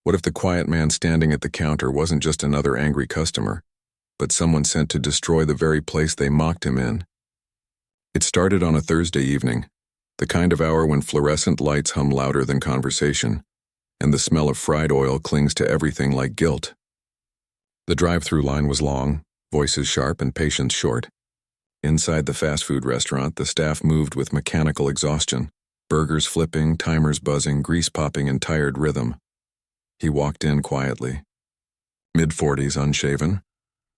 What if the quiet man standing at the counter wasn't just another angry customer, but someone sent to destroy the very place they mocked him in? It started on a Thursday evening, the kind of hour when fluorescent lights hum louder than conversation, and the smell of fried oil clings to everything like guilt. The drive-through line was long, voices sharp and patience short. Inside the fast food restaurant, the staff moved with mechanical exhaustion, burgers flipping, timers buzzing, grease popping in tired rhythm. He walked in quietly. Mid-40s, unshaven,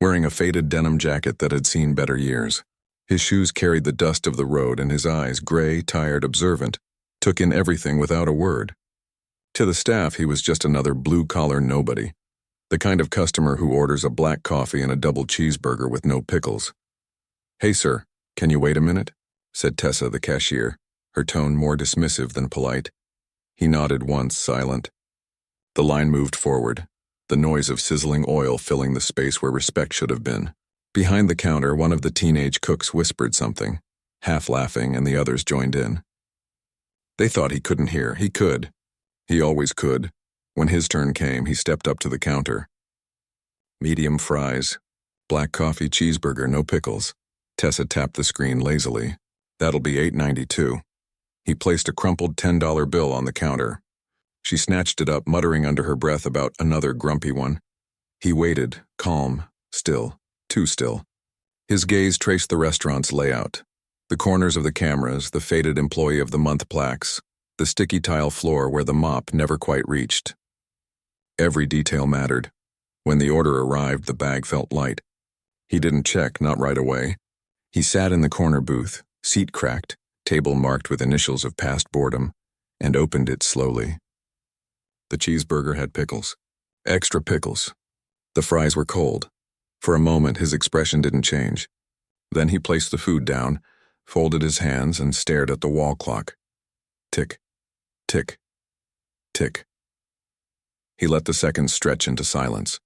wearing a faded denim jacket that had seen better years. His shoes carried the dust of the road, and his eyes, gray, tired, observant, took in everything without a word. To the staff, he was just another blue-collar nobody, the kind of customer who orders a black coffee and a double cheeseburger with no pickles. "Hey, sir, can you wait a minute?" said Tessa, the cashier, her tone more dismissive than polite. He nodded once, silent. The line moved forward, the noise of sizzling oil filling the space where respect should have been. Behind the counter, one of the teenage cooks whispered something, half laughing, and the others joined in. They thought he couldn't hear. He could. He always could. When his turn came, he stepped up to the counter. "Medium fries. Black coffee, cheeseburger, no pickles." Tessa tapped the screen lazily. "That'll be $8.92. He placed a crumpled $10 bill on the counter. She snatched it up, muttering under her breath about another grumpy one. He waited, calm, still, too still. His gaze traced the restaurant's layout. The corners of the cameras, the faded Employee of the Month plaques, the sticky tile floor where the mop never quite reached. Every detail mattered. When the order arrived, the bag felt light. He didn't check, not right away. He sat in the corner booth, seat cracked, table marked with initials of past boredom, and opened it slowly. The cheeseburger had pickles. Extra pickles. The fries were cold. For a moment, his expression didn't change. Then he placed the food down, folded his hands, and stared at the wall clock. Tick, tick, tick. He let the seconds stretch into silence.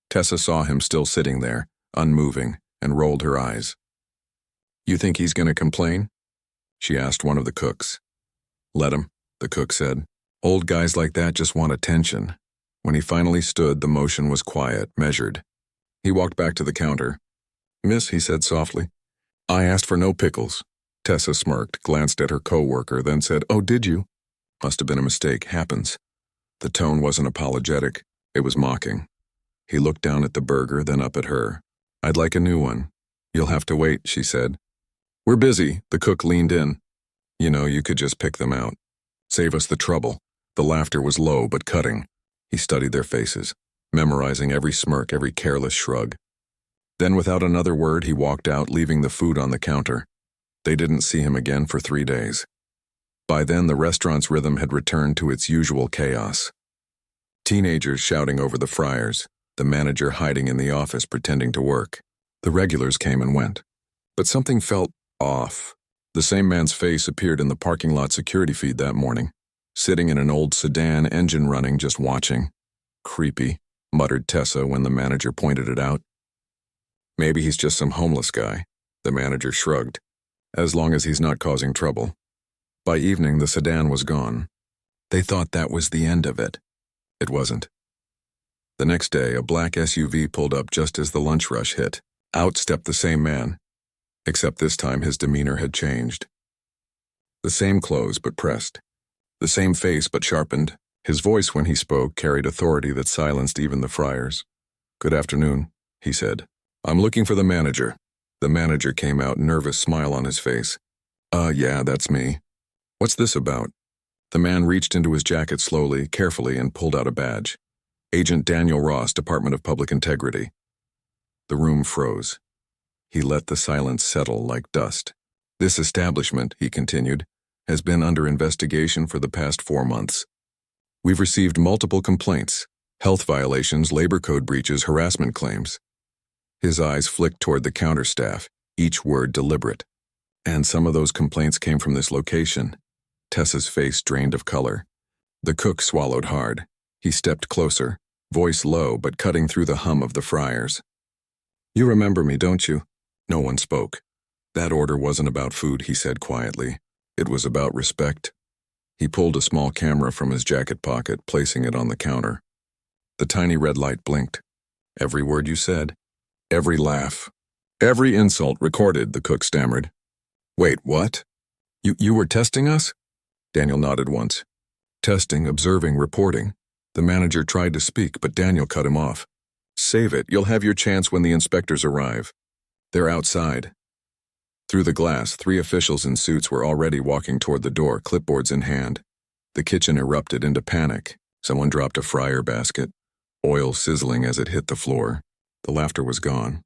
Tessa saw him still sitting there, unmoving, and rolled her eyes. "You think he's going to complain?" she asked one of the cooks. "Let him," the cook said. "Old guys like that just want attention." When he finally stood, the motion was quiet, measured. He walked back to the counter. "Miss," he said softly, "I asked for no pickles." Tessa smirked, glanced at her co-worker, then said, "Oh, did you?" "Must have been a mistake. Happens." The tone wasn't apologetic. It was mocking. He looked down at the burger, then up at her. "I'd like a new one." "You'll have to wait," she said. "We're busy." The cook leaned in. "You know, you could just pick them out. Save us the trouble." The laughter was low but cutting. He studied their faces, memorizing every smirk, every careless shrug. Then without another word, he walked out, leaving the food on the counter. They didn't see him again for 3 days. By then, the restaurant's rhythm had returned to its usual chaos. Teenagers shouting over the fryers, the manager hiding in the office pretending to work. The regulars came and went. But something felt off. The same man's face appeared in the parking lot security feed that morning, sitting in an old sedan, engine running, just watching. "Creepy," muttered Tessa when the manager pointed it out. "Maybe he's just some homeless guy," the manager shrugged. "As long as he's not causing trouble." By evening, the sedan was gone. They thought that was the end of it. It wasn't. The next day, a black SUV pulled up just as the lunch rush hit. Out stepped the same man, except this time his demeanor had changed. The same clothes, but pressed. The same face, but sharpened. His voice, when he spoke, carried authority that silenced even the fryers. "Good afternoon," he said. "I'm looking for the manager." The manager came out, nervous smile on his face. Yeah, that's me." "What's this about?" The man reached into his jacket slowly, carefully, and pulled out a badge. "Agent Daniel Ross, Department of Public Integrity." The room froze. He let the silence settle like dust. "This establishment," he continued, "has been under investigation for the past 4 months. We've received multiple complaints, health violations, labor code breaches, harassment claims." His eyes flicked toward the counter staff, each word deliberate. "And some of those complaints came from this location." Tessa's face drained of color. The cook swallowed hard. He stepped closer, voice low but cutting through the hum of the fryers. "You remember me, don't you?" No one spoke. "That order wasn't about food," he said quietly. "It was about respect." He pulled a small camera from his jacket pocket, placing it on the counter. The tiny red light blinked. Every word you said, every laugh, every insult recorded, the cook stammered. Wait, what? You were testing us? Daniel nodded once. Testing, observing, reporting. The manager tried to speak, but Daniel cut him off. Save it. You'll have your chance when the inspectors arrive. They're outside. Through the glass, 3 officials in suits were already walking toward the door, clipboards in hand. The kitchen erupted into panic. Someone dropped a fryer basket, oil sizzling as it hit the floor. The laughter was gone,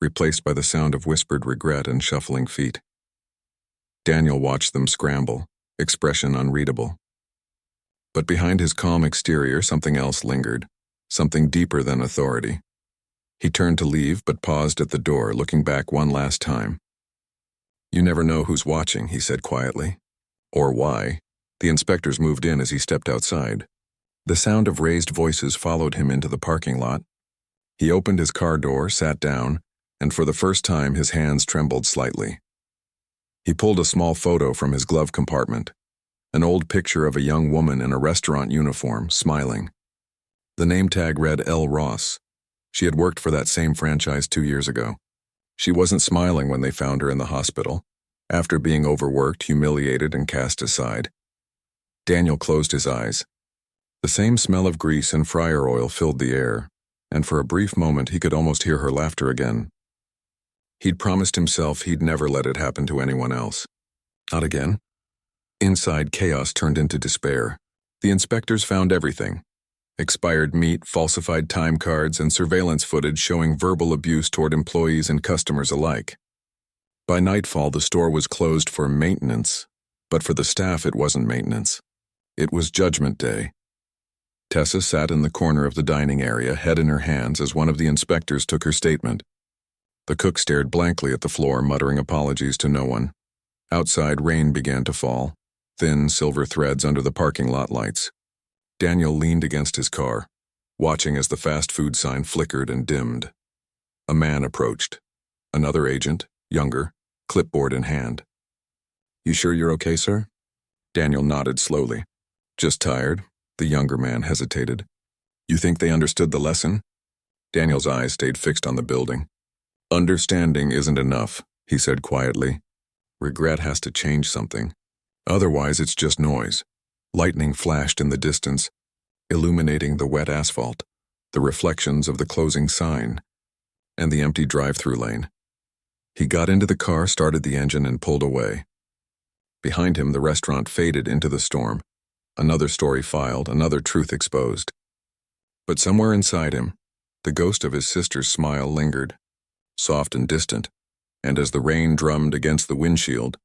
replaced by the sound of whispered regret and shuffling feet. Daniel watched them scramble, expression unreadable. But behind his calm exterior, something else lingered, something deeper than authority. He turned to leave, but paused at the door, looking back one last time. You never know who's watching, he said quietly. Or why. The inspectors moved in as he stepped outside. The sound of raised voices followed him into the parking lot. He opened his car door, sat down, and for the first time his hands trembled slightly. He pulled a small photo from his glove compartment, an old picture of a young woman in a restaurant uniform, smiling. The name tag read L. Ross. She had worked for that same franchise 2 years ago. She wasn't smiling when they found her in the hospital, after being overworked, humiliated, and cast aside. Daniel closed his eyes. The same smell of grease and fryer oil filled the air, and for a brief moment he could almost hear her laughter again. He'd promised himself he'd never let it happen to anyone else. Not again. Inside, chaos turned into despair. The inspectors found everything. Expired meat, falsified time cards, and surveillance footage showing verbal abuse toward employees and customers alike. By nightfall, the store was closed for maintenance, but for the staff it wasn't maintenance. It was Judgment Day. Tessa sat in the corner of the dining area, head in her hands, as one of the inspectors took her statement. The cook stared blankly at the floor, muttering apologies to no one. Outside, rain began to fall, thin silver threads under the parking lot lights. Daniel leaned against his car, watching as the fast food sign flickered and dimmed. A man approached. Another agent, younger, clipboard in hand. You sure you're okay, sir? Daniel nodded slowly. Just tired, the younger man hesitated. You think they understood the lesson? Daniel's eyes stayed fixed on the building. Understanding isn't enough, he said quietly. Regret has to change something. Otherwise, it's just noise. Lightning flashed in the distance, illuminating the wet asphalt, the reflections of the closing sign, and the empty drive-through lane. He got into the car, started the engine, and pulled away. Behind him, the restaurant faded into the storm. Another story filed, another truth exposed. But somewhere inside him, the ghost of his sister's smile lingered, soft and distant, and as the rain drummed against the windshield,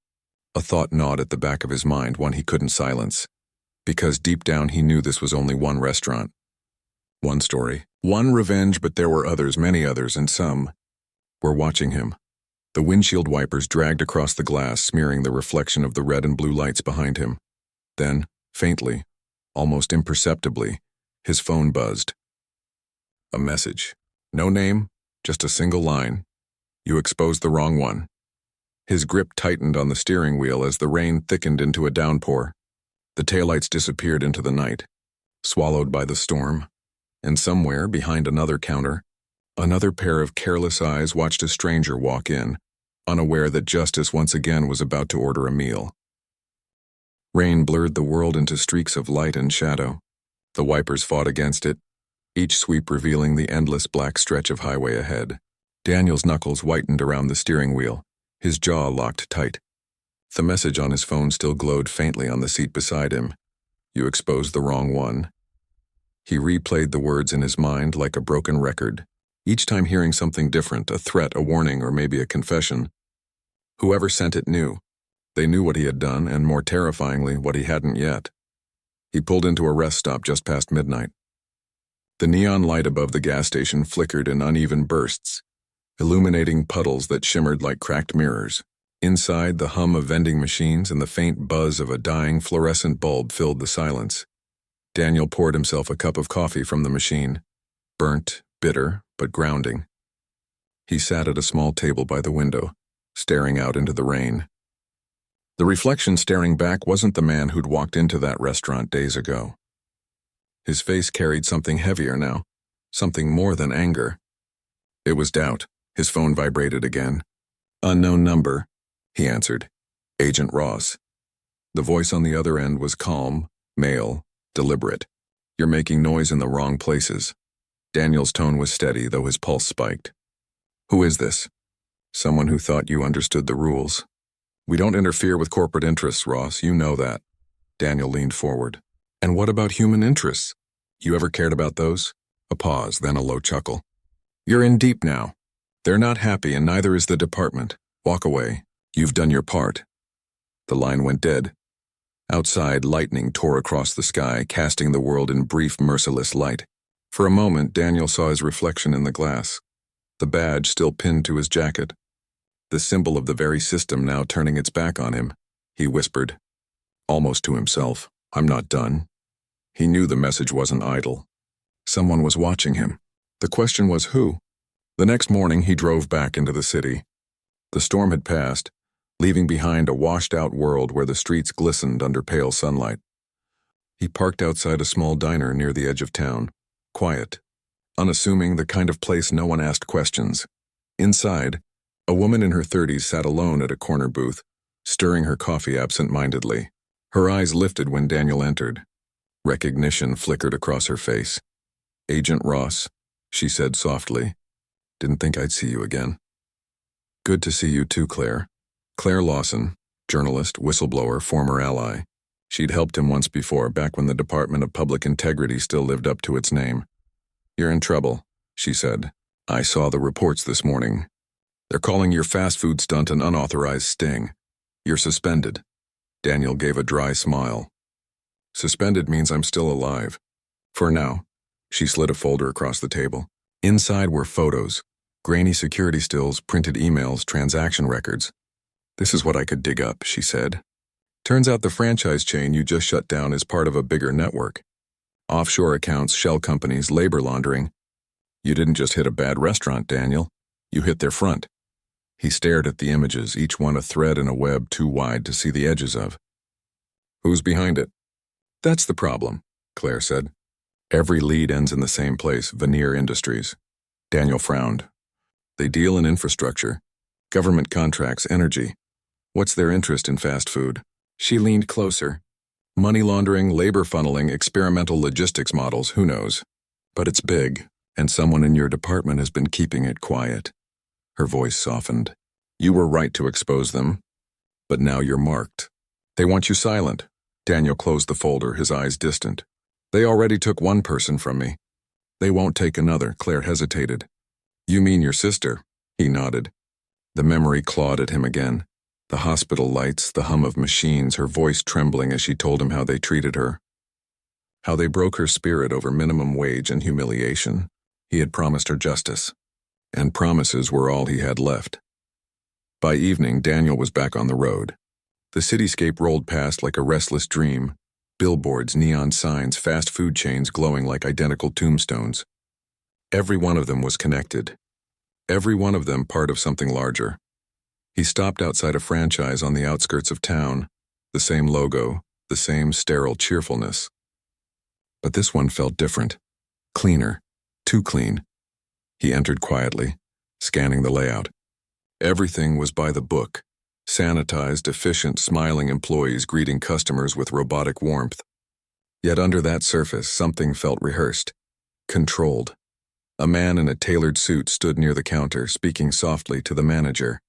a thought gnawed at the back of his mind, one he couldn't silence. Because deep down he knew this was only one restaurant. One story, one revenge, but there were others, many others, and some were watching him. The windshield wipers dragged across the glass, smearing the reflection of the red and blue lights behind him. Then, faintly, almost imperceptibly, his phone buzzed. A message. No name, just a single line. You exposed the wrong one. His grip tightened on the steering wheel as the rain thickened into a downpour. The taillights disappeared into the night, swallowed by the storm, and somewhere behind another counter, another pair of careless eyes watched a stranger walk in, unaware that justice once again was about to order a meal. Rain blurred the world into streaks of light and shadow. The wipers fought against it, each sweep revealing the endless black stretch of highway ahead. Daniel's knuckles whitened around the steering wheel, his jaw locked tight. The message on his phone still glowed faintly on the seat beside him. You exposed the wrong one. He replayed the words in his mind like a broken record, each time hearing something different, a threat, a warning, or maybe a confession. Whoever sent it knew. They knew what he had done, and more terrifyingly, what he hadn't yet. He pulled into a rest stop just past midnight. The neon light above the gas station flickered in uneven bursts, illuminating puddles that shimmered like cracked mirrors. Inside, the hum of vending machines and the faint buzz of a dying fluorescent bulb filled the silence. Daniel poured himself a cup of coffee from the machine, burnt, bitter, but grounding. He sat at a small table by the window, staring out into the rain. The reflection staring back wasn't the man who'd walked into that restaurant days ago. His face carried something heavier now, something more than anger. It was doubt. His phone vibrated again. "Unknown number," he answered. "Agent Ross." The voice on the other end was calm, male, deliberate. "You're making noise in the wrong places." Daniel's tone was steady, though his pulse spiked. "Who is this?" "Someone who thought you understood the rules." "We don't interfere with corporate interests, Ross, you know that." Daniel leaned forward. "And what about human interests? You ever cared about those?" A pause, then a low chuckle. "You're in deep now. They're not happy, and neither is the department. Walk away. You've done your part." The line went dead. Outside, lightning tore across the sky, casting the world in brief, merciless light. For a moment, Daniel saw his reflection in the glass, the badge still pinned to his jacket, the symbol of the very system now turning its back on him. He whispered, almost to himself, "I'm not done." He knew the message wasn't idle. Someone was watching him. The question was who? The next morning, he drove back into the city. The storm had passed, leaving behind a washed-out world where the streets glistened under pale sunlight. He parked outside a small diner near the edge of town, quiet, unassuming, the kind of place no one asked questions. Inside, a woman in her 30s sat alone at a corner booth, stirring her coffee absent-mindedly. Her eyes lifted when Daniel entered. Recognition flickered across her face. "Agent Ross," she said softly. "Didn't think I'd see you again." "Good to see you too, Claire." Claire Lawson, journalist, whistleblower, former ally. She'd helped him once before, back when the Department of Public Integrity still lived up to its name. "You're in trouble," she said. "I saw the reports this morning. They're calling your fast food stunt an unauthorized sting. You're suspended." Daniel gave a dry smile. "Suspended means I'm still alive. For now." She slid a folder across the table. Inside were photos, grainy security stills, printed emails, transaction records. "This is what I could dig up," she said. "Turns out the franchise chain you just shut down is part of a bigger network. Offshore accounts, shell companies, labor laundering. You didn't just hit a bad restaurant, Daniel. You hit their front." He stared at the images, each one a thread in a web too wide to see the edges of. "Who's behind it?" "That's the problem," Claire said. "Every lead ends in the same place, Veneer Industries." Daniel frowned. "They deal in infrastructure, government contracts, energy. What's their interest in fast food?" She leaned closer. "Money laundering, labor funneling, experimental logistics models, who knows? But it's big, and someone in your department has been keeping it quiet." Her voice softened. "You were right to expose them, but now you're marked. They want you silent." Daniel closed the folder, his eyes distant. "They already took one person from me. They won't take another." Claire hesitated. "You mean your sister?" He nodded. The memory clawed at him again. The hospital lights, the hum of machines, her voice trembling as she told him how they treated her. How they broke her spirit over minimum wage and humiliation. He had promised her justice. And promises were all he had left. By evening, Daniel was back on the road. The cityscape rolled past like a restless dream. Billboards, neon signs, fast food chains glowing like identical tombstones. Every one of them was connected. Every one of them part of something larger. He stopped outside a franchise on the outskirts of town. The same logo, the same sterile cheerfulness. But this one felt different. Cleaner. Too clean. He entered quietly, scanning the layout. Everything was by the book. Sanitized, efficient, smiling employees greeting customers with robotic warmth. Yet under that surface, something felt rehearsed, controlled. A man in a tailored suit stood near the counter, speaking softly to the manager.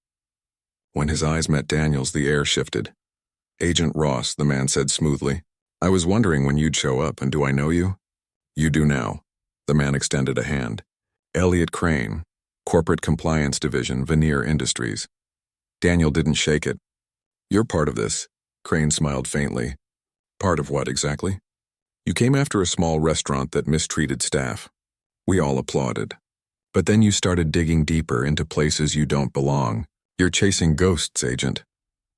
When his eyes met Daniel's, the air shifted. "Agent Ross," the man said smoothly. "I was wondering when you'd show up, and do I know you?" "You do now." The man extended a hand. "Elliot Crane, Corporate Compliance Division, Veneer Industries." Daniel didn't shake it. "You're part of this." Crane smiled faintly. "Part of what, exactly?" "You came after a small restaurant that mistreated staff. We all applauded. But then you started digging deeper into places you don't belong. You're chasing ghosts, Agent."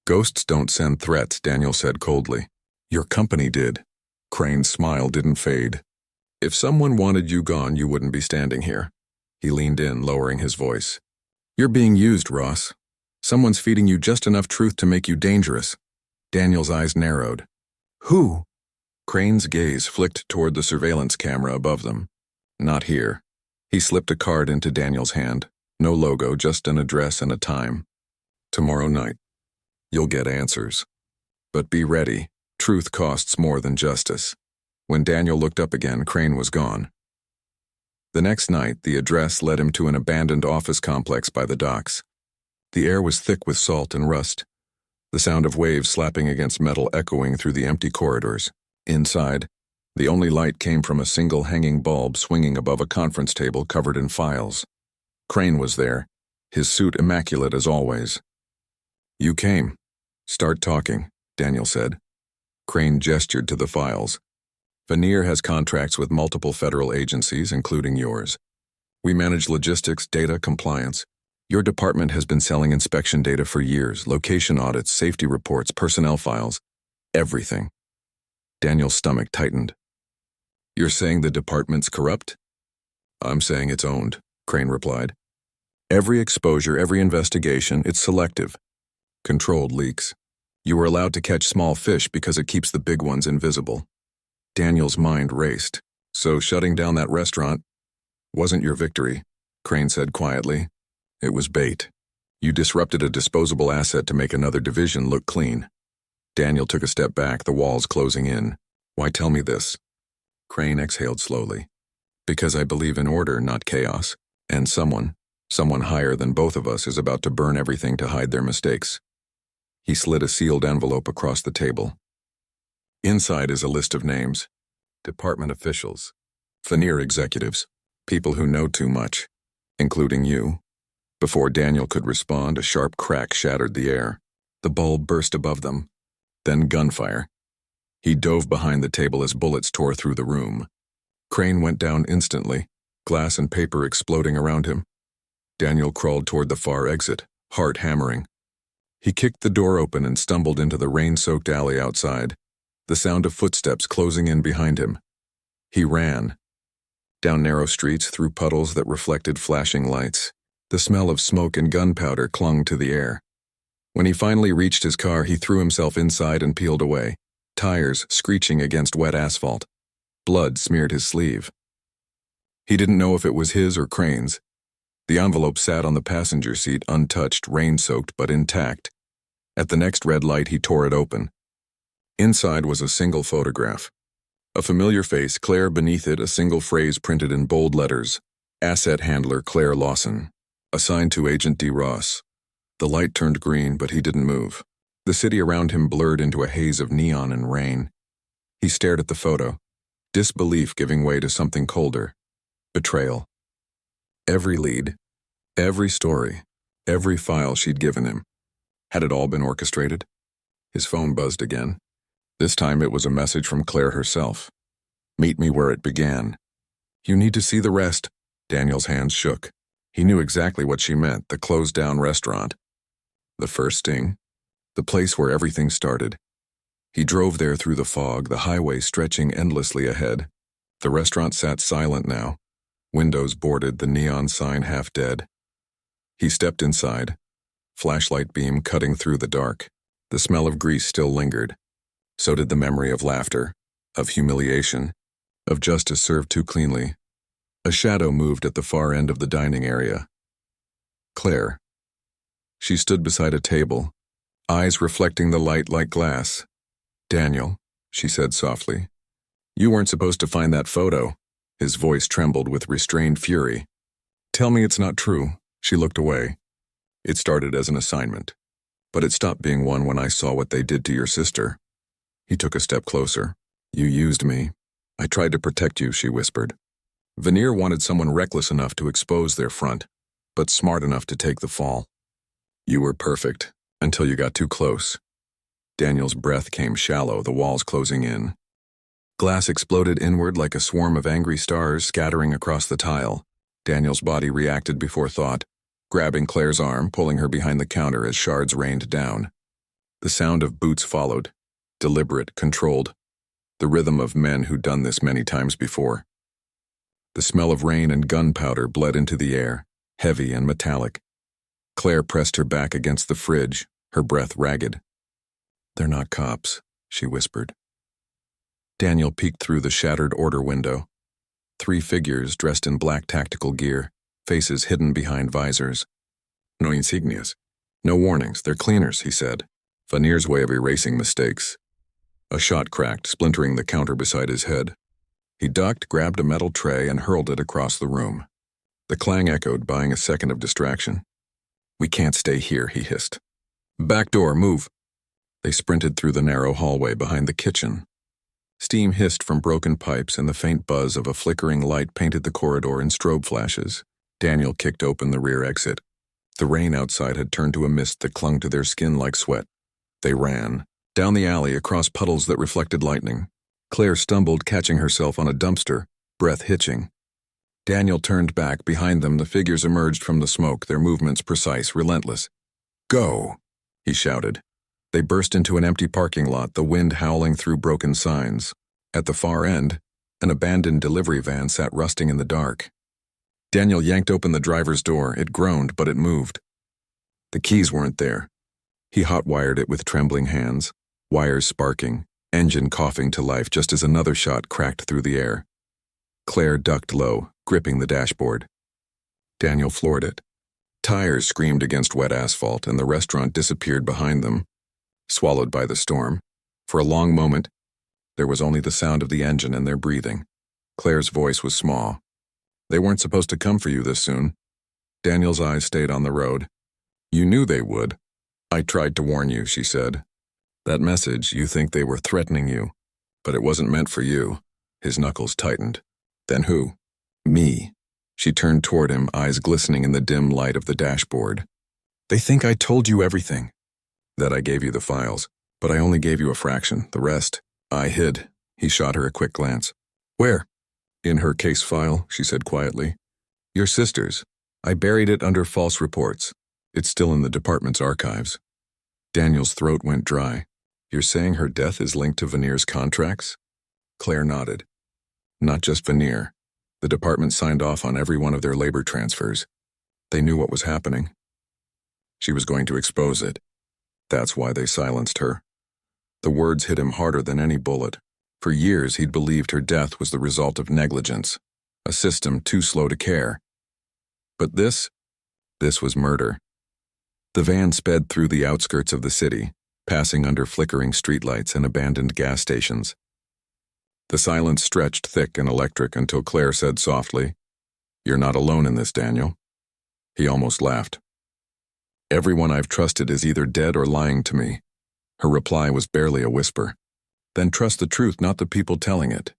"Ghosts don't send threats," Daniel said coldly. "Your company did." Crane's smile didn't fade. "If someone wanted you gone, you wouldn't be standing here." He leaned in, lowering his voice. "You're being used, Ross. Someone's feeding you just enough truth to make you dangerous. Daniel's eyes narrowed. Who? Crane's gaze flicked toward the surveillance camera above them. Not here. He slipped a card into Daniel's hand. No logo, just an address and a time. Tomorrow night. You'll get answers. But be ready. Truth costs more than justice. When Daniel looked up again, Crane was gone. The next night, the address led him to an abandoned office complex by the docks. The air was thick with salt and rust, the sound of waves slapping against metal echoing through the empty corridors. Inside, the only light came from a single hanging bulb swinging above a conference table covered in files. Crane was there, his suit immaculate as always. You came. Start talking, Daniel said. Crane gestured to the files. Veneer has contracts with multiple federal agencies, including yours. We manage logistics, data, compliance. Your department has been selling inspection data for years, location audits, safety reports, personnel files, everything. Daniel's stomach tightened. You're saying the department's corrupt? I'm saying it's owned, Crane replied. Every exposure, every investigation, it's selective. Controlled leaks. You were allowed to catch small fish because it keeps the big ones invisible. Daniel's mind raced. So shutting down that restaurant wasn't your victory, Crane said quietly. It was bait. You disrupted a disposable asset to make another division look clean. Daniel took a step back, the walls closing in. Why tell me this? Crane exhaled slowly. Because I believe in order, not chaos. And someone higher than both of us is about to burn everything to hide their mistakes. He slid a sealed envelope across the table. Inside is a list of names. Department officials. Veneer executives. People who know too much. Including you. Before Daniel could respond, a sharp crack shattered the air. The bulb burst above them. Then gunfire. He dove behind the table as bullets tore through the room. Crane went down instantly, glass and paper exploding around him. Daniel crawled toward the far exit, heart hammering. He kicked the door open and stumbled into the rain-soaked alley outside, the sound of footsteps closing in behind him. He ran. Down narrow streets through puddles that reflected flashing lights. The smell of smoke and gunpowder clung to the air. When he finally reached his car, he threw himself inside and peeled away, tires screeching against wet asphalt. Blood smeared his sleeve. He didn't know if it was his or Crane's. The envelope sat on the passenger seat, untouched, rain-soaked, but intact. At the next red light, he tore it open. Inside was a single photograph. A familiar face, Claire beneath it, a single phrase printed in bold letters. Asset handler Claire Lawson. Assigned to Agent D. Ross. The light turned green, but he didn't move. The city around him blurred into a haze of neon and rain. He stared at the photo, disbelief giving way to something colder. Betrayal. Every lead, every story, every file she'd given him. Had it all been orchestrated? His phone buzzed again. This time it was a message from Claire herself. Meet me where it began. You need to see the rest. Daniel's hands shook. He knew exactly what she meant, the closed-down restaurant. The first sting. The place where everything started. He drove there through the fog, the highway stretching endlessly ahead. The restaurant sat silent now, windows boarded, the neon sign half dead. He stepped inside, flashlight beam cutting through the dark. The smell of grease still lingered. So did the memory of laughter, of humiliation, of justice served too cleanly. A shadow moved at the far end of the dining area. Claire. She stood beside a table, eyes reflecting the light like glass. Daniel, she said softly, you weren't supposed to find that photo. His voice trembled with restrained fury. Tell me it's not true. She looked away. It started as an assignment, but it stopped being one when I saw what they did to your sister. He took a step closer. You used me. I tried to protect you, she whispered. Veneer wanted someone reckless enough to expose their front, but smart enough to take the fall. You were perfect, until you got too close. Daniel's breath came shallow, the walls closing in. Glass exploded inward like a swarm of angry stars scattering across the tile. Daniel's body reacted before thought, grabbing Claire's arm, pulling her behind the counter as shards rained down. The sound of boots followed, deliberate, controlled, the rhythm of men who'd done this many times before. The smell of rain and gunpowder bled into the air, heavy and metallic. Claire pressed her back against the fridge, her breath ragged. They're not cops, she whispered. Daniel peeked through the shattered order window. 3 figures dressed in black tactical gear, faces hidden behind visors. No insignias. No warnings, they're cleaners, he said. Vanier's way of erasing mistakes. A shot cracked, splintering the counter beside his head. He ducked, grabbed a metal tray, and hurled it across the room. The clang echoed, buying a second of distraction. We can't stay here, he hissed. Back door, move. They sprinted through the narrow hallway behind the kitchen. Steam hissed from broken pipes, and the faint buzz of a flickering light painted the corridor in strobe flashes. Daniel kicked open the rear exit. The rain outside had turned to a mist that clung to their skin like sweat. They ran, down the alley across puddles that reflected lightning. Claire stumbled, catching herself on a dumpster, breath hitching. Daniel turned back. Behind them, the figures emerged from the smoke, their movements precise, relentless. Go, he shouted. They burst into an empty parking lot, the wind howling through broken signs. At the far end, an abandoned delivery van sat rusting in the dark. Daniel yanked open the driver's door. It groaned, but it moved. The keys weren't there. He hot-wired it with trembling hands, wires sparking, engine coughing to life just as another shot cracked through the air. Claire ducked low, gripping the dashboard. Daniel floored it. Tires screamed against wet asphalt, and the restaurant disappeared behind them, swallowed by the storm. For a long moment, there was only the sound of the engine and their breathing. Claire's voice was small. They weren't supposed to come for you this soon. Daniel's eyes stayed on the road. You knew they would. I tried to warn you, she said. That message, you think they were threatening you, but it wasn't meant for you. His knuckles tightened. Then who? Me. She turned toward him, eyes glistening in the dim light of the dashboard. They think I told you everything. That I gave you the files, but I only gave you a fraction. The rest, I hid. He shot her a quick glance. Where? In her case file, she said quietly. Your sister's. I buried it under false reports. It's still in the department's archives. Daniel's throat went dry. You're saying her death is linked to Vanier's contracts? Claire nodded. Not just Vanier. The department signed off on every one of their labor transfers. They knew what was happening. She was going to expose it. That's why they silenced her. The words hit him harder than any bullet. For years, he'd believed her death was the result of negligence, a system too slow to care. But this was murder. The van sped through the outskirts of the city, passing under flickering streetlights and abandoned gas stations. The silence stretched thick and electric until Claire said softly, You're not alone in this, Daniel. He almost laughed. Everyone I've trusted is either dead or lying to me. Her reply was barely a whisper. Then trust the truth, not the people telling it.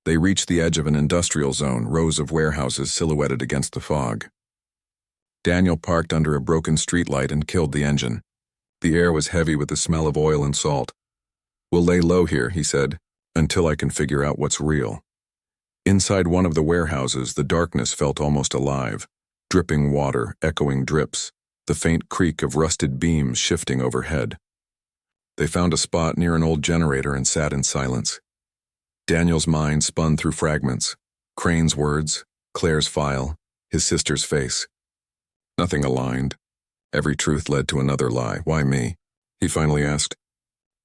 They reached the edge of an industrial zone, rows of warehouses silhouetted against the fog. Daniel parked under a broken streetlight and killed the engine. The air was heavy with the smell of oil and salt. We'll lay low here, he said, until I can figure out what's real. Inside one of the warehouses, the darkness felt almost alive. Dripping water, echoing drips, the faint creak of rusted beams shifting overhead. They found a spot near an old generator and sat in silence. Daniel's mind spun through fragments. Crane's words, Claire's file, his sister's face. Nothing aligned. Every truth led to another lie. Why me? He finally asked.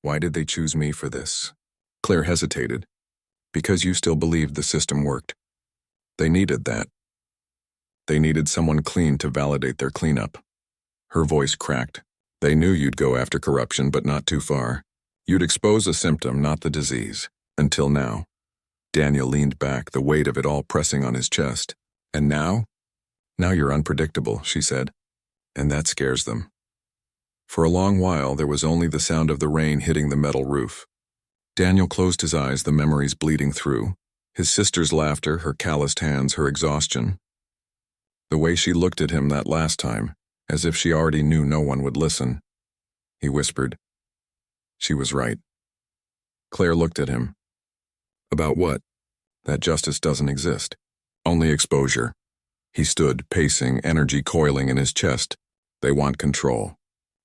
Why did they choose me for this? Claire hesitated. Because you still believed the system worked. They needed that. They needed someone clean to validate their cleanup. Her voice cracked. They knew you'd go after corruption, but not too far. You'd expose a symptom, not the disease. Until now. Daniel leaned back, the weight of it all pressing on his chest. And now? Now you're unpredictable, she said. And that scares them. For a long while, there was only the sound of the rain hitting the metal roof. Daniel closed his eyes, the memories bleeding through. His sister's laughter, her calloused hands, her exhaustion. The way she looked at him that last time, as if she already knew no one would listen. He whispered. She was right. Claire looked at him. About what? That justice doesn't exist. Only exposure. He stood, pacing, energy coiling in his chest. They want control.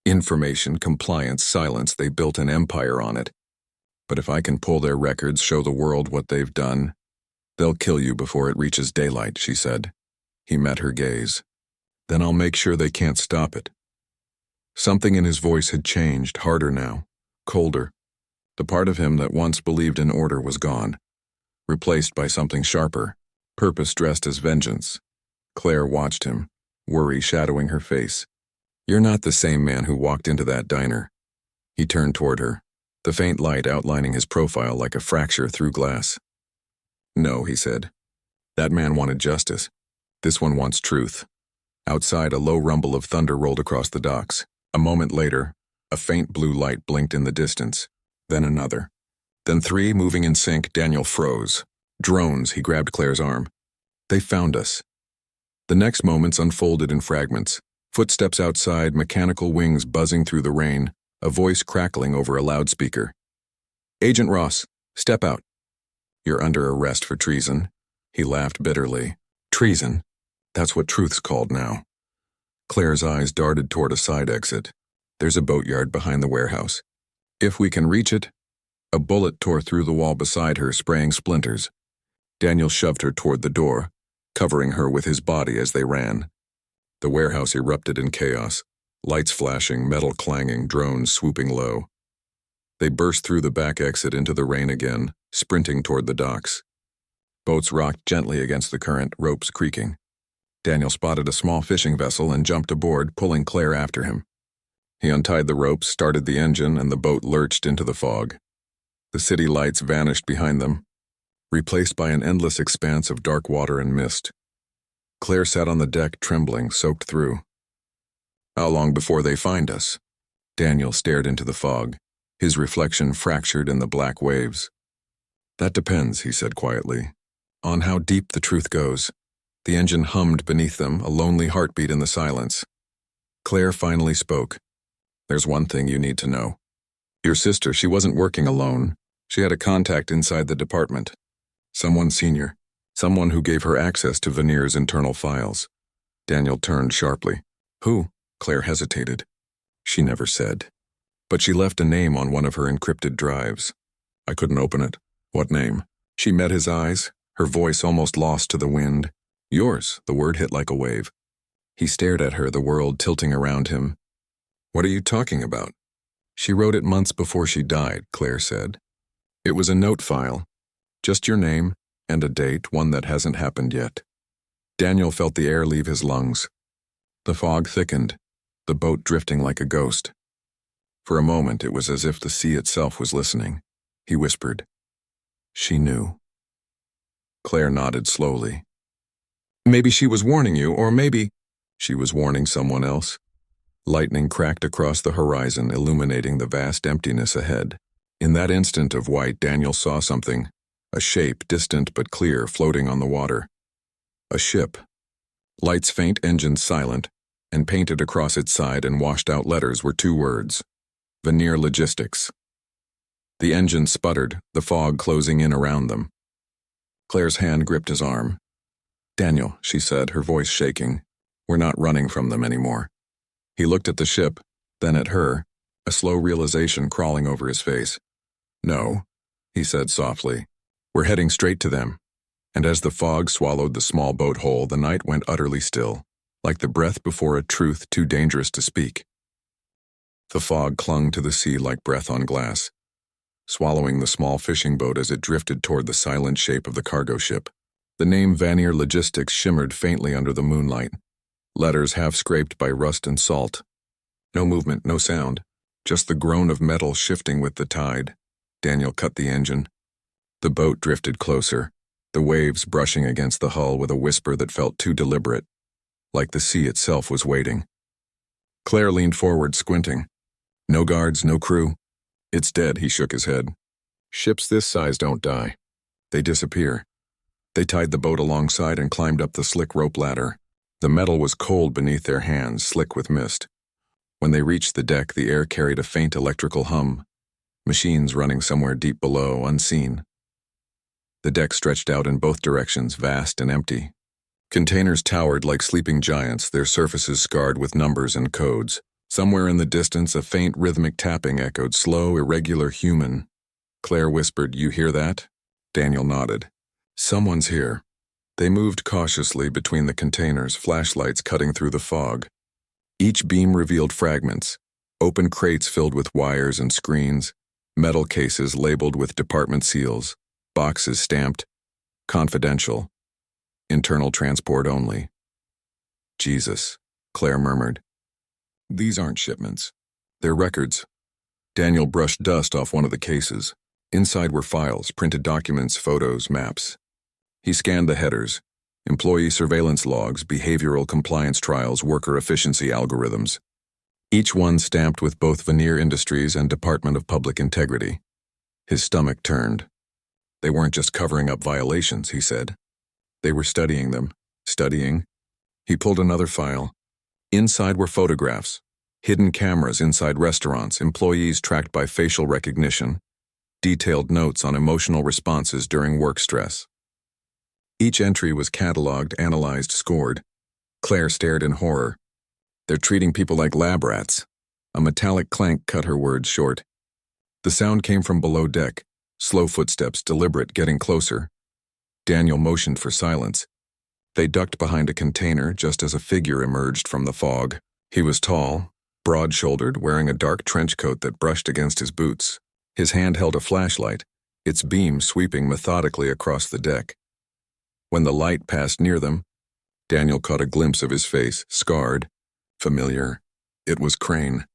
Information, compliance, silence, they built an empire on it. But if I can pull their records, show the world what they've done, they'll kill you before it reaches daylight, she said. He met her gaze. Then I'll make sure they can't stop it. Something in his voice had changed, harder now. colder. The part of him that once believed in order was gone, replaced by something sharper, purpose dressed as vengeance. Claire watched him, worry shadowing her face. "You're not the same man who walked into that diner." He turned toward her, the faint light outlining his profile like a fracture through glass. "No," he said. "That man wanted justice. This one wants truth." Outside, a low rumble of thunder rolled across the docks. A moment later, a faint blue light blinked in the distance. Then another. Then three, moving in sync. Daniel froze. "Drones," he grabbed Claire's arm. "They found us." The next moments unfolded in fragments. Footsteps outside, mechanical wings buzzing through the rain, a voice crackling over a loudspeaker. "Agent Ross, step out." "You're under arrest for treason." He laughed bitterly. "Treason? That's what truth's called now." Claire's eyes darted toward a side exit. "There's a boatyard behind the warehouse. If we can reach it." A bullet tore through the wall beside her, spraying splinters. Daniel shoved her toward the door, covering her with his body as they ran. The warehouse erupted in chaos, lights flashing, metal clanging, drones swooping low. They burst through the back exit into the rain again, sprinting toward the docks. Boats rocked gently against the current, ropes creaking. Daniel spotted a small fishing vessel and jumped aboard, pulling Claire after him. He untied the ropes, started the engine, and the boat lurched into the fog. The city lights vanished behind them, replaced by an endless expanse of dark water and mist. Claire sat on the deck, trembling, soaked through. "How long before they find us?" Daniel stared into the fog, his reflection fractured in the black waves. "That depends," he said quietly, "on how deep the truth goes." The engine hummed beneath them, a lonely heartbeat in the silence. Claire finally spoke. "There's one thing you need to know. Your sister, she wasn't working alone. She had a contact inside the department. Someone senior. Someone who gave her access to Veneer's internal files." Daniel turned sharply. "Who?" Claire hesitated. "She never said. But she left a name on one of her encrypted drives. I couldn't open it." "What name?" She met his eyes, her voice almost lost to the wind. "Yours." The word hit like a wave. He stared at her, the world tilting around him. "What are you talking about?" "She wrote it months before she died," Claire said. "It was a note file. Just your name and a date, one that hasn't happened yet." Daniel felt the air leave his lungs. The fog thickened, the boat drifting like a ghost. For a moment, it was as if the sea itself was listening. He whispered, "She knew." Claire nodded slowly. "Maybe she was warning you, or maybe—" She was warning someone else. Lightning cracked across the horizon, illuminating the vast emptiness ahead. In that instant of white, Daniel saw something, a shape, distant but clear, floating on the water. A ship. Lights faint, engines silent, and painted across its side and washed out letters were two words: Veneer Logistics. The engine sputtered, the fog closing in around them. Claire's hand gripped his arm. "Daniel," she said, her voice shaking, "we're not running from them anymore." He looked at the ship, then at her, a slow realization crawling over his face. "No," he said softly, "we're heading straight to them." And as the fog swallowed the small boat whole, the night went utterly still, like the breath before a truth too dangerous to speak. The fog clung to the sea like breath on glass, swallowing the small fishing boat as it drifted toward the silent shape of the cargo ship. The name Veneer Logistics shimmered faintly under the moonlight, letters half scraped by rust and salt. No movement, no sound, just the groan of metal shifting with the tide. Daniel cut the engine. The boat drifted closer, the waves brushing against the hull with a whisper that felt too deliberate, like the sea itself was waiting. Claire leaned forward, squinting. "No guards, no crew." "It's dead," he shook his head. "Ships this size don't die. They disappear." They tied the boat alongside and climbed up the slick rope ladder. The metal was cold beneath their hands, slick with mist. When they reached the deck, the air carried a faint electrical hum, machines running somewhere deep below, unseen. The deck stretched out in both directions, vast and empty. Containers towered like sleeping giants, their surfaces scarred with numbers and codes. Somewhere in the distance, a faint rhythmic tapping echoed, slow, irregular, human. Claire whispered, "You hear that?" Daniel nodded. "Someone's here." They moved cautiously between the containers, flashlights cutting through the fog. Each beam revealed fragments, Open crates filled with wires and screens, metal cases labeled with department seals, boxes stamped, confidential, internal transport only. Jesus, Claire murmured. These aren't shipments. They're records. Daniel brushed dust off one of the cases. Inside were files, printed documents, photos, maps. He scanned the headers: employee surveillance logs, behavioral compliance trials, worker efficiency algorithms. Each one stamped with both Veneer Industries and Department of Public Integrity. His stomach turned. They weren't just covering up violations, he said. They were studying them. Studying. He pulled another file. Inside were photographs, hidden cameras inside restaurants, employees tracked by facial recognition, detailed notes on emotional responses during work stress. Each entry was cataloged, analyzed, scored. Claire stared in horror. They're treating people like lab rats. A metallic clank cut her words short. The sound came from below deck, slow footsteps, deliberate, getting closer. Daniel motioned for silence. They ducked behind a container just as a figure emerged from the fog. He was tall, broad-shouldered, wearing a dark trench coat that brushed against his boots. His hand held a flashlight, its beam sweeping methodically across the deck. When the light passed near them, Daniel caught a glimpse of his face, scarred, familiar. It was Crane.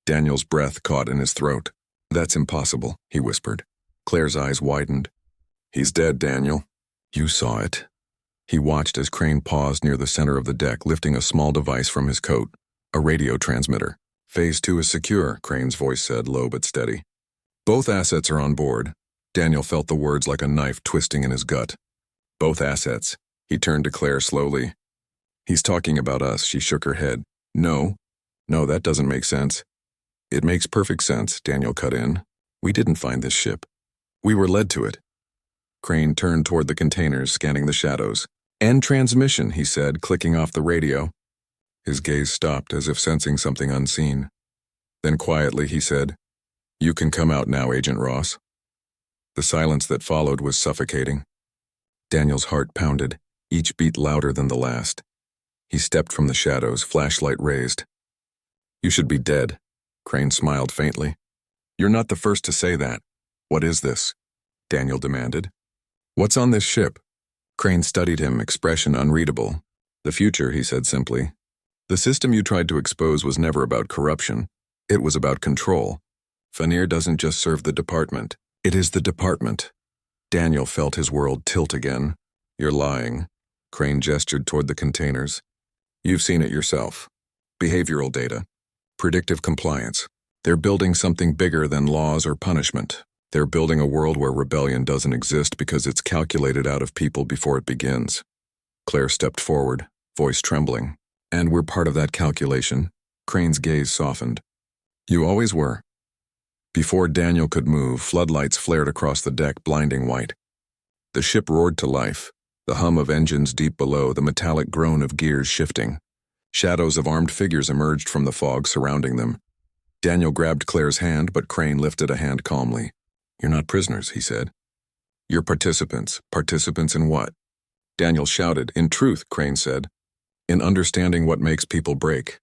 Daniel's breath caught in his throat. That's impossible, he whispered. Claire's eyes widened. He's dead, Daniel. You saw it. He watched as Crane paused near the center of the deck, lifting a small device from his coat, a radio transmitter. Phase 2 is secure, Crane's voice said, low but steady. Both assets are on board. Daniel felt the words like a knife twisting in his gut. Both assets. He turned to Claire slowly. He's talking about us, she shook her head. No, that doesn't make sense. It makes perfect sense, Daniel cut in. We didn't find this ship. We were led to it. Crane turned toward the containers, scanning the shadows. End transmission, he said, clicking off the radio. His gaze stopped as if sensing something unseen. Then quietly he said, You can come out now, Agent Ross. The silence that followed was suffocating. Daniel's heart pounded, each beat louder than the last. He stepped from the shadows, flashlight raised. You should be dead, Crane smiled faintly. You're not the first to say that. What is this? Daniel demanded. What's on this ship? Crane studied him, expression unreadable. The future, he said simply. The system you tried to expose was never about corruption. It was about control. Veneer doesn't just serve the department. It is the department. Daniel felt his world tilt again. You're lying. Crane gestured toward the containers. You've seen it yourself. Behavioral data. Predictive compliance. They're building something bigger than laws or punishment. They're building a world where rebellion doesn't exist because it's calculated out of people before it begins. Claire stepped forward, voice trembling. And we're part of that calculation. Crane's gaze softened. You always were. Before Daniel could move, floodlights flared across the deck, blinding white. The ship roared to life, the hum of engines deep below, the metallic groan of gears shifting. Shadows of armed figures emerged from the fog surrounding them. Daniel grabbed Claire's hand, but Crane lifted a hand calmly. You're not prisoners, he said. You're participants. Participants in what? Daniel shouted. In truth, Crane said. In understanding what makes people break.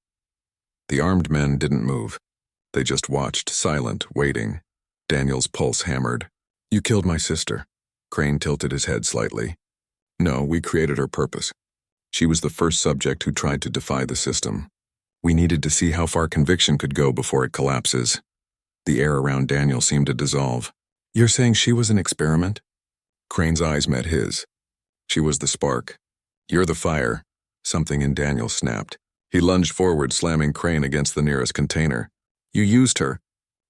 The armed men didn't move. They just watched, silent, waiting. Daniel's pulse hammered. You killed my sister. Crane tilted his head slightly. No, we created her purpose. She was the first subject who tried to defy the system. We needed to see how far conviction could go before it collapses. The air around Daniel seemed to dissolve. You're saying she was an experiment? Crane's eyes met his. She was the spark. You're the fire. Something in Daniel snapped. He lunged forward, slamming Crane against the nearest container. You used her.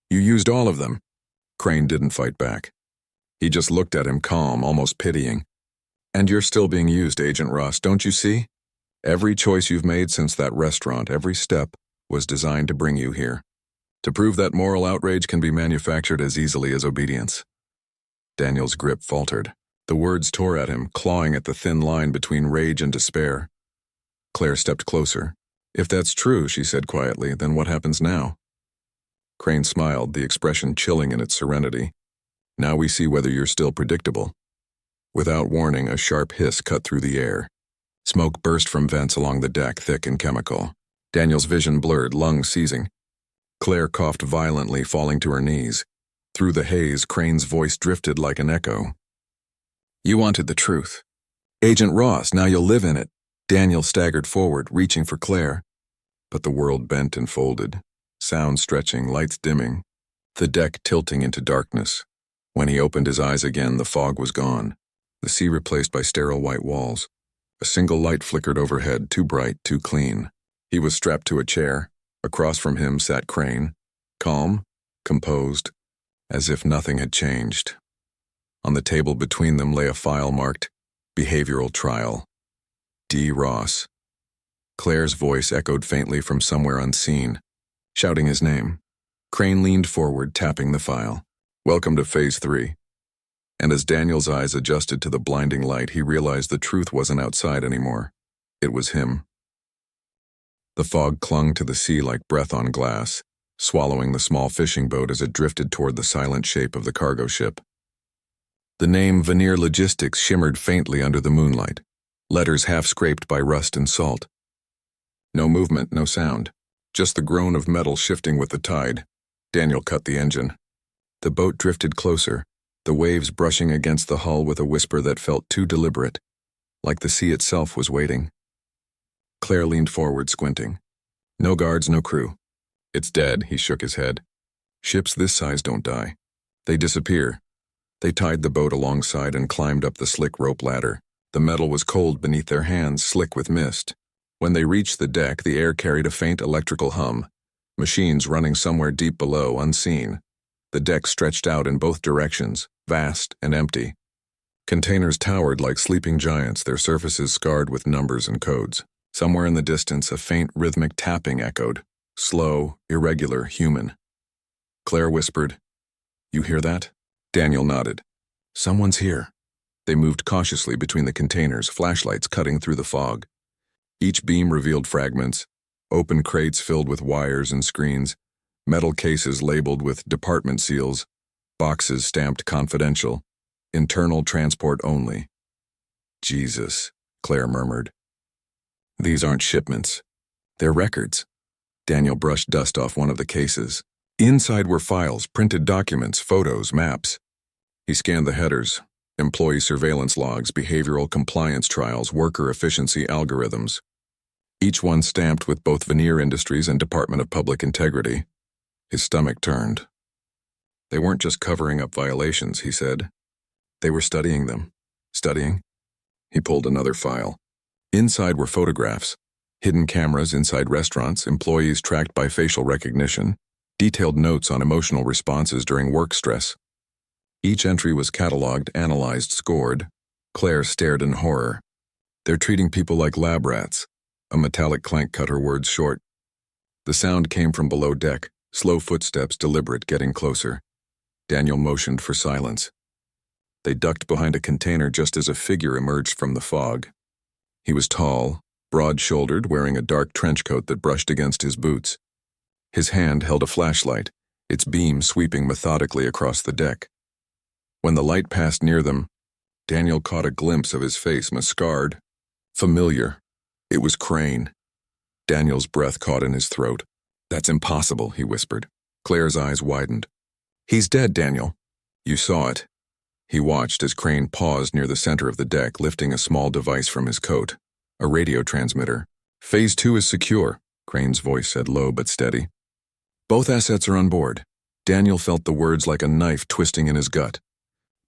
You used all of them. Crane didn't fight back. He just looked at him calm, almost pitying. And you're still being used, Agent Ross, don't you see? Every choice you've made since that restaurant, every step, was designed to bring you here. To prove that moral outrage can be manufactured as easily as obedience. Daniel's grip faltered. The words tore at him, clawing at the thin line between rage and despair. Claire stepped closer. If that's true, she said quietly, then what happens now? Crane smiled, the expression chilling in its serenity. Now we see whether you're still predictable. Without warning, a sharp hiss cut through the air. Smoke burst from vents along the deck, thick and chemical. Daniel's vision blurred, lungs seizing. Claire coughed violently, falling to her knees. Through the haze, Crane's voice drifted like an echo. You wanted the truth. Agent Ross, now you'll live in it. Daniel staggered forward, reaching for Claire. But the world bent and folded, sound stretching, lights dimming, the deck tilting into darkness. When he opened his eyes again, the fog was gone, the sea replaced by sterile white walls. A single light flickered overhead, too bright, too clean. He was strapped to a chair. Across from him sat Crane, calm, composed, as if nothing had changed. On the table between them lay a file marked Behavioral Trial. D. Ross. Claire's voice echoed faintly from somewhere unseen, shouting his name. Crane leaned forward, tapping the file. Welcome to Phase 3. And as Daniel's eyes adjusted to the blinding light, he realized the truth wasn't outside anymore. It was him. The fog clung to the sea like breath on glass, swallowing the small fishing boat as it drifted toward the silent shape of the cargo ship. The name Veneer Logistics shimmered faintly under the moonlight, letters half-scraped by rust and salt. No movement, no sound, just the groan of metal shifting with the tide. Daniel cut the engine. The boat drifted closer, the waves brushing against the hull with a whisper that felt too deliberate, like the sea itself was waiting. Claire leaned forward, squinting. No guards, no crew. It's dead, he shook his head. Ships this size don't die. They disappear. They tied the boat alongside and climbed up the slick rope ladder. The metal was cold beneath their hands, slick with mist. When they reached the deck, the air carried a faint electrical hum. Machines running somewhere deep below, unseen. The deck stretched out in both directions, vast and empty. Containers towered like sleeping giants, their surfaces scarred with numbers and codes. Somewhere in the distance, a faint rhythmic tapping echoed. Slow, irregular, human. Claire whispered, "You hear that?" Daniel nodded. "Someone's here." They moved cautiously between the containers, flashlights cutting through the fog. Each beam revealed fragments, open crates filled with wires and screens, metal cases labeled with department seals, boxes stamped confidential, internal transport only. Jesus, Claire murmured. These aren't shipments. They're records. Daniel brushed dust off one of the cases. Inside were files, printed documents, photos, maps. He scanned the headers, employee surveillance logs, behavioral compliance trials, worker efficiency algorithms. Each one stamped with both Veneer Industries and Department of Public Integrity. His stomach turned. They weren't just covering up violations, he said. They were studying them. Studying? He pulled another file. Inside were photographs, hidden cameras inside restaurants, employees tracked by facial recognition, detailed notes on emotional responses during work stress. Each entry was cataloged, analyzed, scored. Claire stared in horror. They're treating people like lab rats. A metallic clank cut her words short. The sound came from below deck, slow footsteps, deliberate, getting closer. Daniel motioned for silence. They ducked behind a container just as a figure emerged from the fog. He was tall, broad-shouldered, wearing a dark trench coat that brushed against his boots. His hand held a flashlight, its beam sweeping methodically across the deck. When the light passed near them, Daniel caught a glimpse of his face, mascared, familiar. It was Crane. Daniel's breath caught in his throat. That's impossible, he whispered. Claire's eyes widened. He's dead, Daniel. You saw it. He watched as Crane paused near the center of the deck, lifting a small device from his coat. A radio transmitter. Phase 2 is secure, Crane's voice said, low but steady. Both assets are on board. Daniel felt the words like a knife twisting in his gut.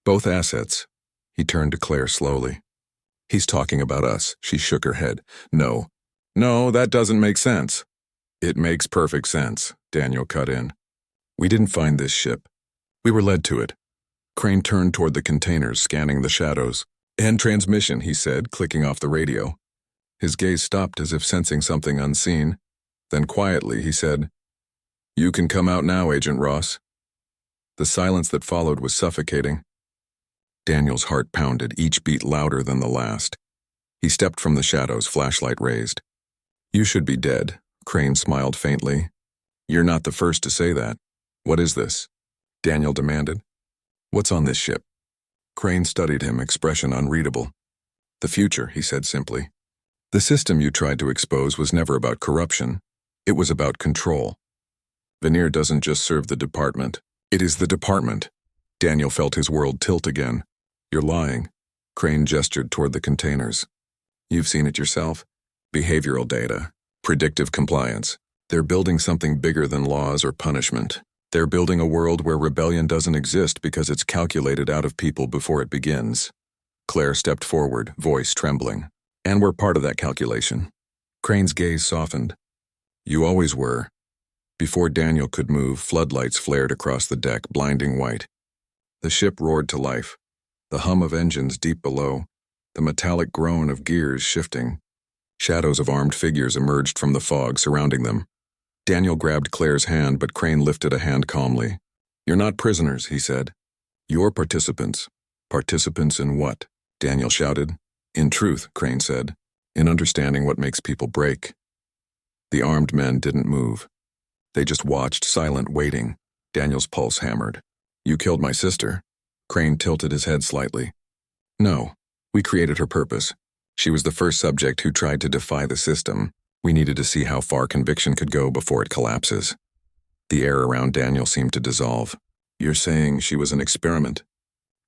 Both assets. He turned to Claire slowly. He's talking about us. She shook her head. No, that doesn't make sense. It makes perfect sense, Daniel cut in. We didn't find this ship. We were led to it. Crane turned toward the containers, scanning the shadows. End transmission, he said, clicking off the radio. His gaze stopped as if sensing something unseen. Then quietly, he said, You can come out now, Agent Ross. The silence that followed was suffocating. Daniel's heart pounded, each beat louder than the last. He stepped from the shadows, flashlight raised. You should be dead, Crane smiled faintly. You're not the first to say that. What is this? Daniel demanded. What's on this ship? Crane studied him, expression unreadable. The future, he said simply. The system you tried to expose was never about corruption. It was about control. Veneer doesn't just serve the department. It is the department. Daniel felt his world tilt again. You're lying. Crane gestured toward the containers. You've seen it yourself. Behavioral data. Predictive compliance. They're building something bigger than laws or punishment. They're building a world where rebellion doesn't exist because it's calculated out of people before it begins. Claire stepped forward, voice trembling. And we're part of that calculation. Crane's gaze softened. You always were. Before Daniel could move, floodlights flared across the deck, blinding white. The ship roared to life. The hum of engines deep below. The metallic groan of gears shifting. Shadows of armed figures emerged from the fog surrounding them. Daniel grabbed Claire's hand, but Crane lifted a hand calmly. You're not prisoners, he said. You're participants. Participants in what? Daniel shouted. In truth, Crane said. In understanding what makes people break. The armed men didn't move. They just watched, silent, waiting. Daniel's pulse hammered. You killed my sister. Crane tilted his head slightly. No, we created her purpose. She was the first subject who tried to defy the system. We needed to see how far conviction could go before it collapses. The air around Daniel seemed to dissolve. You're saying she was an experiment?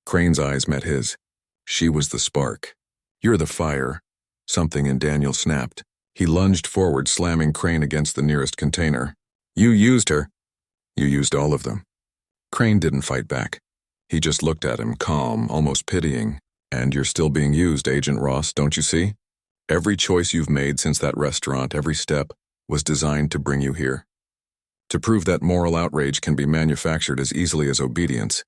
Crane's eyes met his. She was the spark. You're the fire. Something in Daniel snapped. He lunged forward, slamming Crane against the nearest container. You used her. You used all of them. Crane didn't fight back. He just looked at him, calm, almost pitying. And you're still being used, Agent Ross, don't you see? Every choice you've made since that restaurant, every step, was designed to bring you here. To prove that moral outrage can be manufactured as easily as obedience.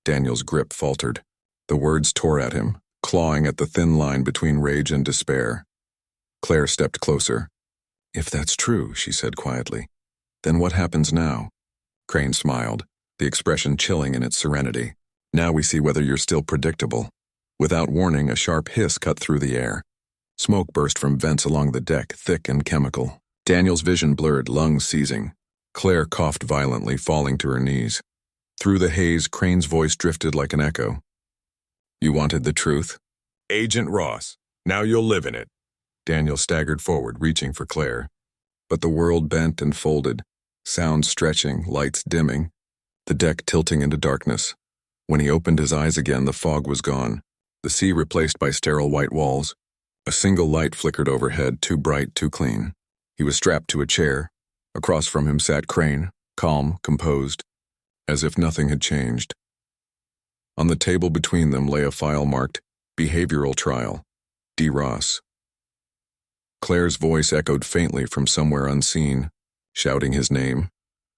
Daniel's grip faltered. The words tore at him, clawing at the thin line between rage and despair. Claire stepped closer. If that's true, she said quietly, then what happens now? Crane smiled, the expression chilling in its serenity. Now we see whether you're still predictable. Without warning, a sharp hiss cut through the air. Smoke burst from vents along the deck, thick and chemical. Daniel's vision blurred, lungs seizing. Claire coughed violently, falling to her knees. Through the haze, Crane's voice drifted like an echo. You wanted the truth? Agent Ross, now you'll live in it. Daniel staggered forward, reaching for Claire. But the world bent and folded, sound stretching, lights dimming, the deck tilting into darkness. When he opened his eyes again, the fog was gone, the sea replaced by sterile white walls. A single light flickered overhead, too bright, too clean. He was strapped to a chair. Across from him sat Crane, calm, composed, as if nothing had changed. On the table between them lay a file marked, Behavioral Trial, D. Ross. Claire's voice echoed faintly from somewhere unseen, shouting his name.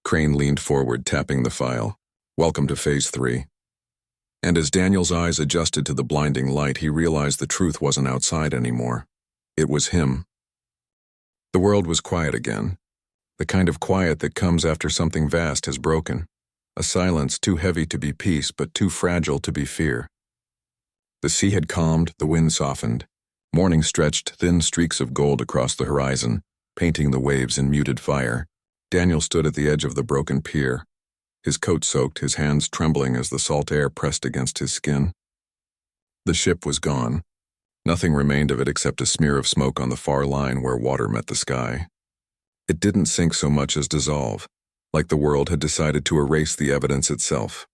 Crane leaned forward, tapping the file. Welcome to Phase 3. And as Daniel's eyes adjusted to the blinding light, he realized the truth wasn't outside anymore. It was him. The world was quiet again. The kind of quiet that comes after something vast has broken. A silence too heavy to be peace, but too fragile to be fear. The sea had calmed, the wind softened. Morning stretched thin streaks of gold across the horizon, painting the waves in muted fire. Daniel stood at the edge of the broken pier, his coat soaked, his hands trembling as the salt air pressed against his skin. The ship was gone. Nothing remained of it except a smear of smoke on the far line where water met the sky. It didn't sink so much as dissolve, like the world had decided to erase the evidence itself.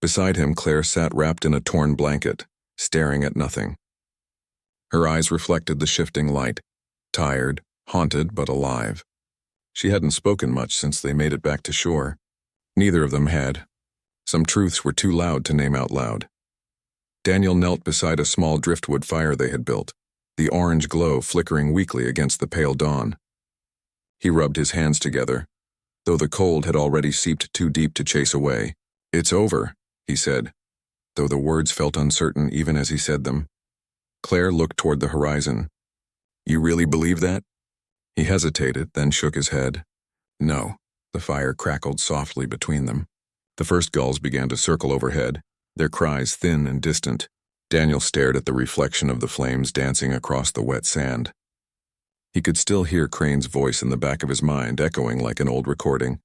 Beside him, Claire sat wrapped in a torn blanket, staring at nothing. Her eyes reflected the shifting light, tired, haunted, but alive. She hadn't spoken much since they made it back to shore. Neither of them had. Some truths were too loud to name out loud. Daniel knelt beside a small driftwood fire they had built, the orange glow flickering weakly against the pale dawn. He rubbed his hands together, though the cold had already seeped too deep to chase away. It's over, he said, though the words felt uncertain even as he said them. Claire looked toward the horizon. You really believe that? He hesitated, then shook his head. No. The fire crackled softly between them. The first gulls began to circle overhead, their cries thin and distant. Daniel stared at the reflection of the flames dancing across the wet sand. He could still hear Crane's voice in the back of his mind, echoing like an old recording.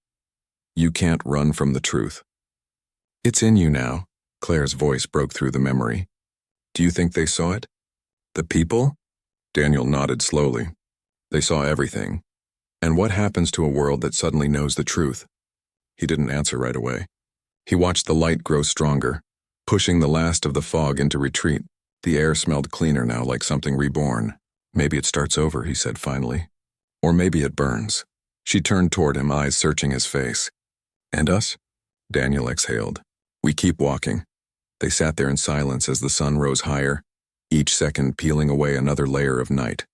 You can't run from the truth. It's in you now. Claire's voice broke through the memory. Do you think they saw it? The people? Daniel nodded slowly. They saw everything. And what happens to a world that suddenly knows the truth? He didn't answer right away. He watched the light grow stronger, pushing the last of the fog into retreat. The air smelled cleaner now, like something reborn. Maybe it starts over, he said finally. Or maybe it burns. She turned toward him, eyes searching his face. And us? Daniel exhaled. We keep walking. They sat there in silence as the sun rose higher, each second peeling away another layer of night.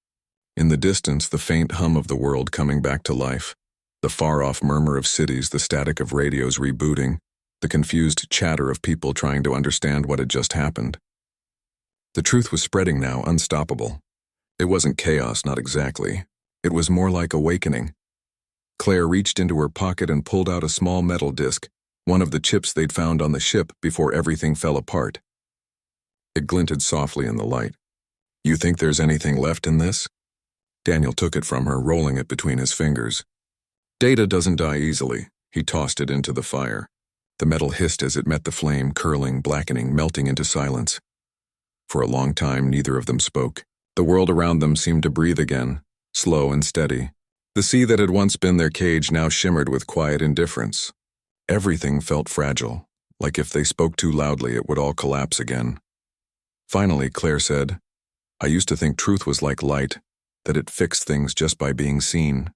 In the distance, the faint hum of the world coming back to life, the far-off murmur of cities, the static of radios rebooting, the confused chatter of people trying to understand what had just happened. The truth was spreading now, unstoppable. It wasn't chaos, not exactly. It was more like awakening. Claire reached into her pocket and pulled out a small metal disc, one of the chips they'd found on the ship before everything fell apart. It glinted softly in the light. You think there's anything left in this? Daniel took it from her, rolling it between his fingers. Data doesn't die easily. He tossed it into the fire. The metal hissed as it met the flame, curling, blackening, melting into silence. For a long time, neither of them spoke. The world around them seemed to breathe again, slow and steady. The sea that had once been their cage now shimmered with quiet indifference. Everything felt fragile, like if they spoke too loudly it would all collapse again. Finally, Claire said, I used to think truth was like light, that it fixed things just by being seen.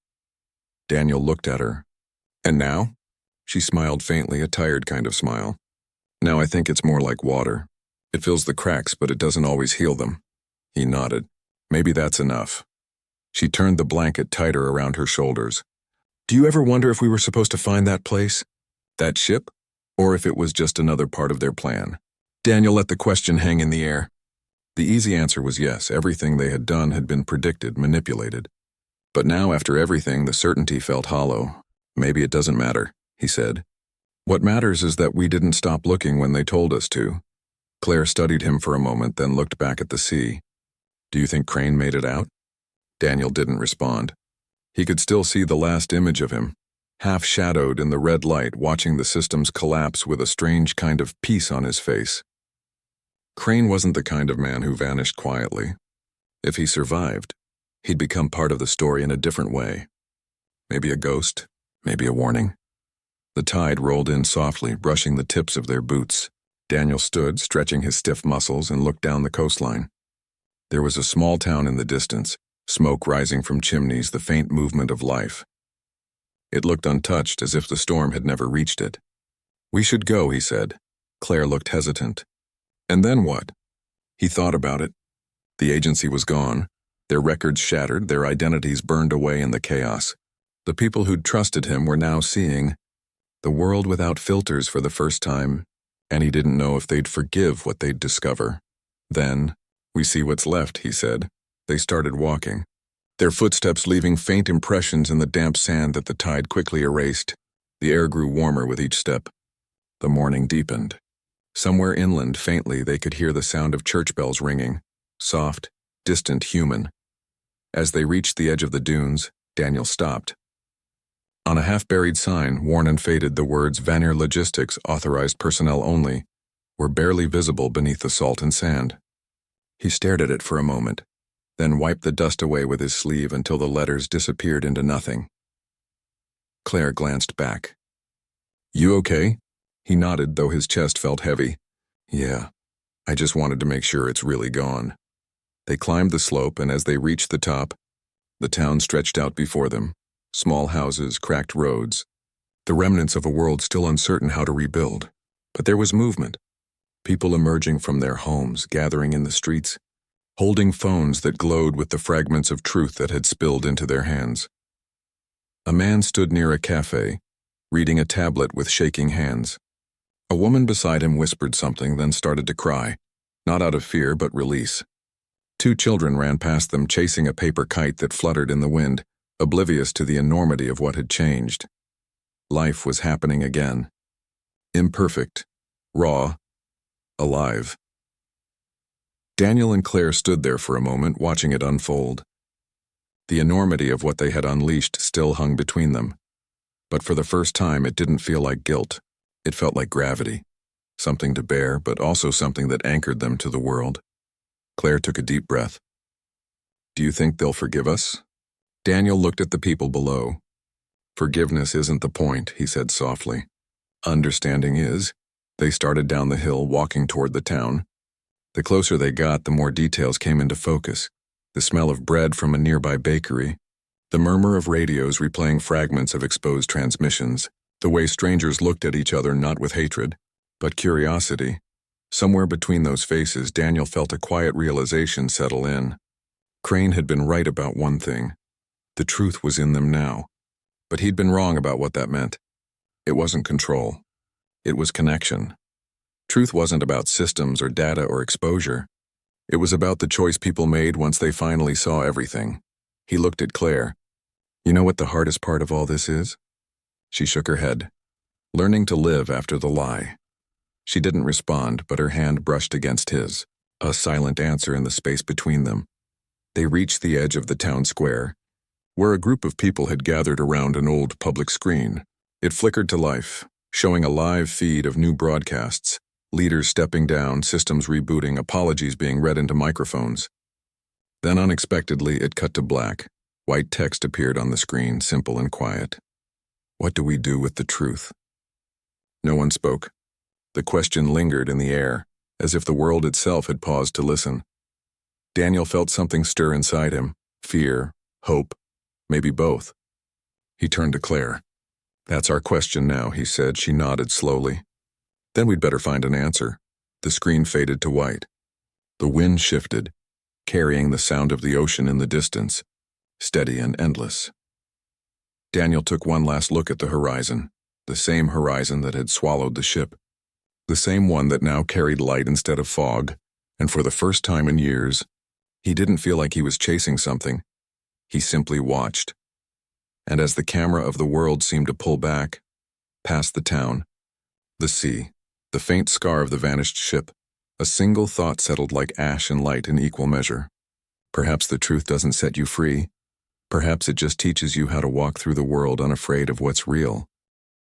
Daniel looked at her. And now? She smiled faintly, a tired kind of smile. Now I think it's more like water. It fills the cracks, but it doesn't always heal them. He nodded. Maybe that's enough. She turned the blanket tighter around her shoulders. Do you ever wonder if we were supposed to find that place? That ship? Or if it was just another part of their plan? Daniel let the question hang in the air. The easy answer was yes. Everything they had done had been predicted, manipulated. But now, after everything, the certainty felt hollow. Maybe it doesn't matter, he said. What matters is that we didn't stop looking when they told us to. Claire studied him for a moment, then looked back at the sea. Do you think Crane made it out? Daniel didn't respond. He could still see the last image of him, half-shadowed in the red light, watching the systems collapse with a strange kind of peace on his face. Crane wasn't the kind of man who vanished quietly. If he survived, he'd become part of the story in a different way. Maybe a ghost, maybe a warning. The tide rolled in softly, brushing the tips of their boots. Daniel stood, stretching his stiff muscles, and looked down the coastline. There was a small town in the distance, smoke rising from chimneys, the faint movement of life. It looked untouched, as if the storm had never reached it. We should go, he said. Claire looked hesitant. And then what? He thought about it. The agency was gone, their records shattered, their identities burned away in the chaos. The people who'd trusted him were now seeing the world without filters for the first time, and he didn't know if they'd forgive what they'd discover. Then, we see what's left, he said. They started walking, their footsteps leaving faint impressions in the damp sand that the tide quickly erased. The air grew warmer with each step. The morning deepened. Somewhere inland, faintly, they could hear the sound of church bells ringing, soft, distant, human. As they reached the edge of the dunes, Daniel stopped. On a half-buried sign, worn and faded, the words Vanir Logistics, authorized personnel only, were barely visible beneath the salt and sand. He stared at it for a moment, then wiped the dust away with his sleeve until the letters disappeared into nothing. Claire glanced back. You okay? He nodded, though his chest felt heavy. Yeah, I just wanted to make sure it's really gone. They climbed the slope, and as they reached the top, the town stretched out before them. Small houses, cracked roads, the remnants of a world still uncertain how to rebuild. But there was movement. People emerging from their homes, gathering in the streets, holding phones that glowed with the fragments of truth that had spilled into their hands. A man stood near a cafe, reading a tablet with shaking hands. A woman beside him whispered something, then started to cry, not out of fear but release. Two children ran past them, chasing a paper kite that fluttered in the wind, oblivious to the enormity of what had changed. Life was happening again. Imperfect, raw, alive. Daniel and Claire stood there for a moment, watching it unfold. The enormity of what they had unleashed still hung between them. But for the first time, it didn't feel like guilt. It felt like gravity. Something to bear, but also something that anchored them to the world. Claire took a deep breath. Do you think they'll forgive us? Daniel looked at the people below. Forgiveness isn't the point, he said softly. Understanding is. They started down the hill, walking toward the town. The closer they got, the more details came into focus. The smell of bread from a nearby bakery, the murmur of radios replaying fragments of exposed transmissions, the way strangers looked at each other not with hatred, but curiosity. Somewhere between those faces, Daniel felt a quiet realization settle in. Crane had been right about one thing. The truth was in them now. But he'd been wrong about what that meant. It wasn't control. It was connection. Truth wasn't about systems or data or exposure. It was about the choice people made once they finally saw everything. He looked at Claire. You know what the hardest part of all this is? She shook her head. Learning to live after the lie. She didn't respond, but her hand brushed against his, a silent answer in the space between them. They reached the edge of the town square, where a group of people had gathered around an old public screen. It flickered to life, showing a live feed of new broadcasts, leaders stepping down, systems rebooting, apologies being read into microphones. Then unexpectedly, it cut to black. White text appeared on the screen, simple and quiet. What do we do with the truth? No one spoke. The question lingered in the air, as if the world itself had paused to listen. Daniel felt something stir inside him, fear, hope, maybe both. He turned to Claire. That's our question now, he said. She nodded slowly. Then we'd better find an answer. The screen faded to white. The wind shifted, carrying the sound of the ocean in the distance, steady and endless. Daniel took one last look at the horizon, the same horizon that had swallowed the ship, the same one that now carried light instead of fog, and for the first time in years, he didn't feel like he was chasing something. He simply watched. And as the camera of the world seemed to pull back, past the town, the sea, the faint scar of the vanished ship, a single thought settled like ash and light in equal measure. Perhaps the truth doesn't set you free. Perhaps it just teaches you how to walk through the world unafraid of what's real.